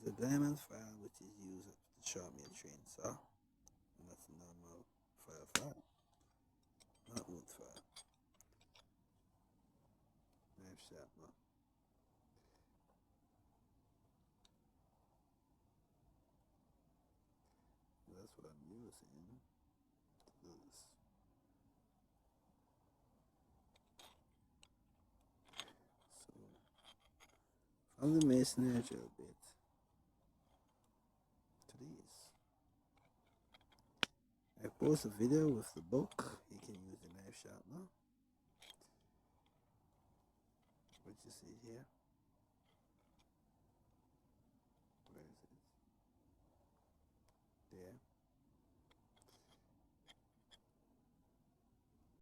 The diamond file, which is used to sharpen your chainsaw, and that's a normal file, not wood file. Knife sharpener. That's what I'm using to do this. So, from the masonry drill bit to these. I post a video with the book. You can use the knife sharpener, which you see here.